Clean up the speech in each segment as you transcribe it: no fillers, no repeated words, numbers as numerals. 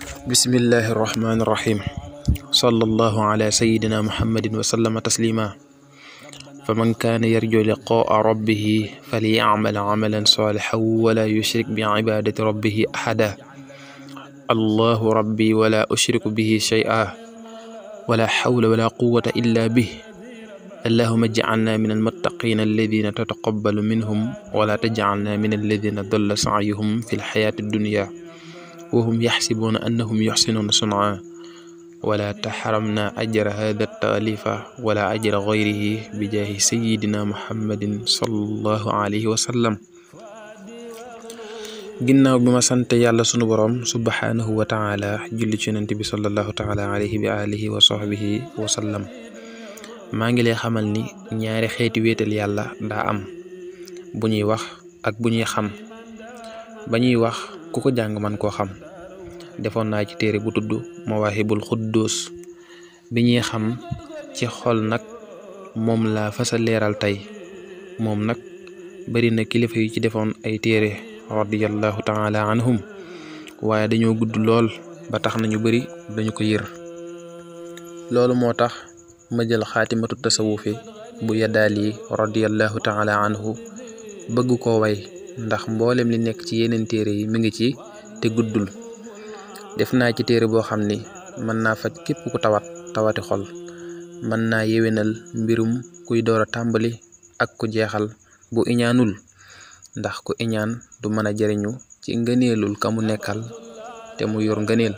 bismillahi irrahmani irrahim sallallahu ala sayidina muhammadin wa sallama taslima faman kaana yarju liqaa rabbihi falyacmal camalan saalixan wala yushrik bi cibaadati rabbihi axada allahu rabbi wala ushriku bihi shay'a wala xawla wala quwata illa bih allahuma jcalna min almuttaqina alladina tataqabbalu minhum wala tajcalna min alladina dalla sacyuhum fi lxayaati addunya wahum yaxsibuuna annahum yuxsinuuna sunca wala taxaramna ajra hada taalifa wala ajra gayrihi bijaahi sayidina muhammadin sallallahu alayhi wa sallam. ginnaaw bi ma sant yàlla sunu boroom subhaanahu wa taala julli ci yonent bi sallallahu taala alayhi wa alihi wa sahbihi wa sallam. maa ngi lay xamal ni ñaari xeeti wéetal yàlla daa am, bu ñuy wax ak bu ñuy xam. ba ñuy wax ku ko jàng man koo xam, defoon naa ci téere bu tudd Mawaahibul Quddus. bi ñuy xam ci xol nag moom laa fasa leeral tey. moom nag bari na kilifa yu ci defoon ay téere radiyallahu taala anhum, waaye dañoo gudd lool ba tax nañu bari dañu ko yër. loolu moo tax ma jël xaatimatu tasawufi bu Yadaali radiyallahu taala anhu bëgg koo way, ndax mboolem li nekk ci yeneen téere yi mi ngi ci te guddul. def naa ci téere boo xam ni mën naa faj képp ku tawati xol, mën naa yewenal mbirum kuy door a tàmbali ak ku jeexal bu iñaanul, ndax ku iñaan du mën a jariñu ci ngëneelul ka mu nekkal te mu yor ngëneel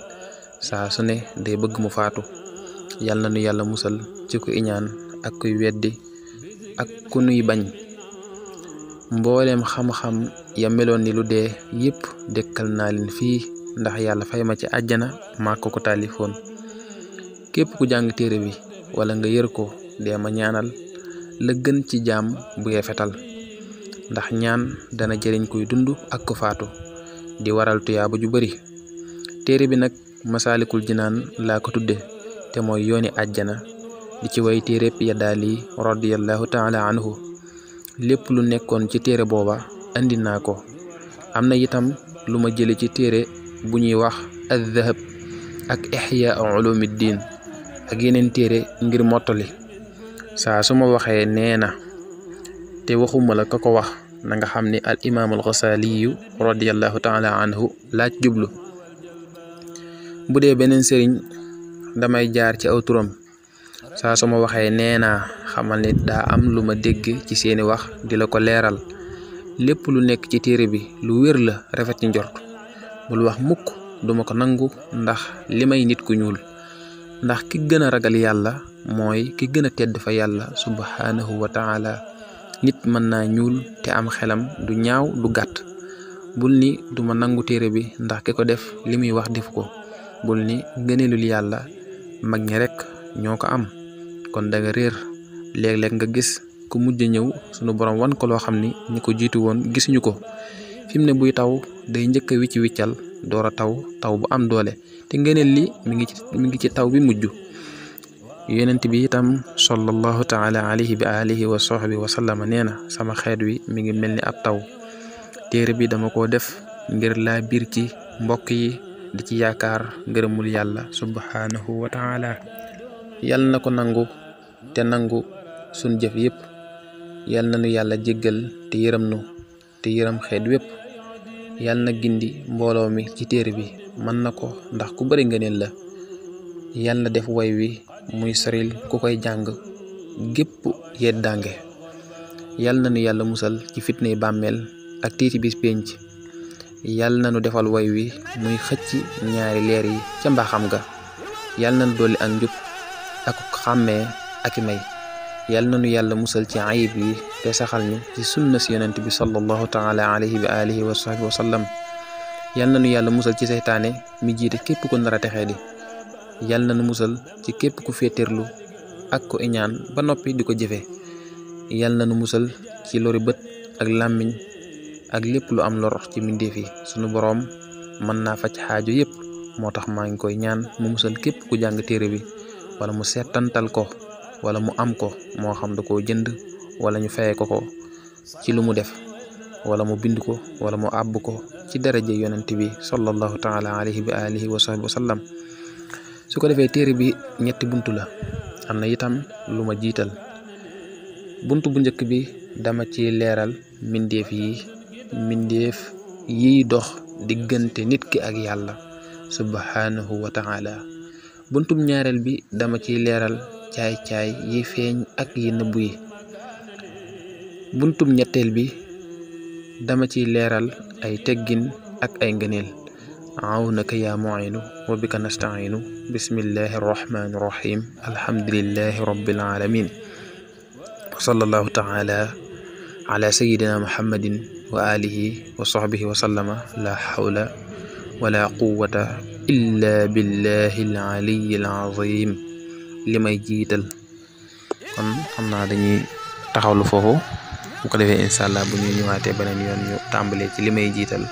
saa su ne day bëgg mu faatu. yàlla na nu yàlla musal ci ku iñaan ak kuy weddi ak ku nuy bañ. mbooleem xam-xam ya meloon ni lu dee yépp dekkal naa leen fii, ndax yàlla fay ma ci àjjana maa ko taalifoon. képp ku jàng téere bi wala nga yër ko dee ma ñaanal la gën ci jaam bu rafetal, ndax ñaan dana jëriñ kuy dund ak ku faatu, di waral tuyaaba ju bari. téere bi nag Masaalikul Jinaan laa ko tudde, te mooy yooni àjjana, di ci way téereb Yadaali radiyallahu taala anhu. lépp lu nekkoon ci téere booba andi naa ko. am na itam lu ma jële ci téere bu ñuy wax Adh-Dhahab ak Ihyaa Ulumuddin ak yeneen téere ngir mottali. saa su ma waxee nee na te waxuma la ka ko wax, na nga xam ni al imaamul Ghazaliyu radiyallahu taala anhu laaj jublu. bu dee beneen sëriñ damay jaar ci aw turam. saa su ma waxee nee naa xamal ni daa am lu ma dégg ci seeni wax di la ko leeral. lépp lu nekk ci téere bi lu wér la, rafet ci njort. bul wax mukk duma ko nangu, ndax li may nit ku ñuul. ndax ki gën a ragal yàlla mooy ki gën a tedd fa yàlla subhaanahu wa taala. nit mën naa ñuul te am xelam du ñaaw du gàtt. bul ni duma nangu téere bi ndax ki ko def li muy wax def ko. bul ni ngëneelul yàlla mag ñi rekk ñoo ko am, kon danga réer. léeg-léeg nga gis ku mujj ñëw sunu borom wan ko loo xam ni ñi ko jiitu woon gisuñu ko. fi mu ne buy taw day njëkk a wicci wiccal door a taw bu am doole, te ngëneel li mi ngi ci taw bi mujj. yonent bi itam sallallahu taala alayhi bi alihi wa sahbi wa sallama nee na sama xeet wi mi ngi mel ni ab taw. téere bi dama ko def ngir laa biir ci mbokk yi, di ci yaakaar ngërëmul yàlla subhanahu wa taala. yàlla na ko nangu te nangu sun jëf yépp. yàlla na nu yàlla jéggal te yërëm nu te yërëm xeet wépp. yàlla na gindi mbooloo mi ci téere bi, mën na ko ndax ku bari ngëneel la. yàlla na def way wi muy soril ku koy jàng gépp yeddaange. yàlla na nu yàlla musal ci fitnay bàmmeel ak tiiti bis pénc. yàlla na nu defal way wi muy xëcc ñaari leer yi ca mbaaxam ga. yàlla na nu dolli ak njub ak xàmmee ak may. yàlla na nu yàlla musal ci ayib yi te saxal ñu ci sunna si yonent bi sallallahu taala alayhi wa alihi wa sahbihi wa sallam. yàlla na nu yàlla musal ci seytaane mi jiite képp ku nar a texee di. yàlla na nu musal ci képp ku féeteerlu ak ku iñaan ba noppi di ko jëfe. yàlla na nu musal ci lori bët ak làmmiñ ak lépp lu am lor ci mbindeef yi. sunu boroom mën naa faj xaajo yépp, moo tax maa ngi koy ñaan mu musal képp ku jàng téere bi wala mu seetantal ko wala mu am ko, moo xam da koo jënd wala ñu fayee ko ci lu mu def, wala mu bind ko wala mu àbb ko ci daraja yonent bi sallallahu taala alayhi wa alihi wa sahbihi wa sallam. su ko defee téere bi ñetti buntu la, am na itam lu ma jiital. buntu bu njëkk bi dama ci leeral mbindeef yiy dox diggante nit ki ak yàlla subhanahu wa taala. buntub ñaareel bi dama ciy leeral caay-caay yi feeñ ak yi nëbbu yi. buntub ñetteel bi dama ciy leeral ay teggin ak ay ngëneel. awnaka yaa mu'inu wa bika nasta'inu. bismillahi arrahmani irrahim. alhamdulillahi rabbil alamin. wa sallallahu taala ala sayidina muhammadin wa alihi wa sahbihi wa sallama. la hawla wala quwwata illa billahi al-aliyyi al-azim. li may jiital kon xam naa dañuy taxawlu foofu, bu ko defee incha allah bu ñu ñëwaatee beneen yoon ñu tàmbalee ci li may jiital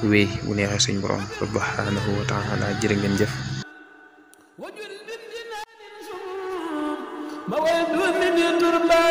wéy bu neexee suñ borom subhanahu wa taala. jërë ngeen jëf. ma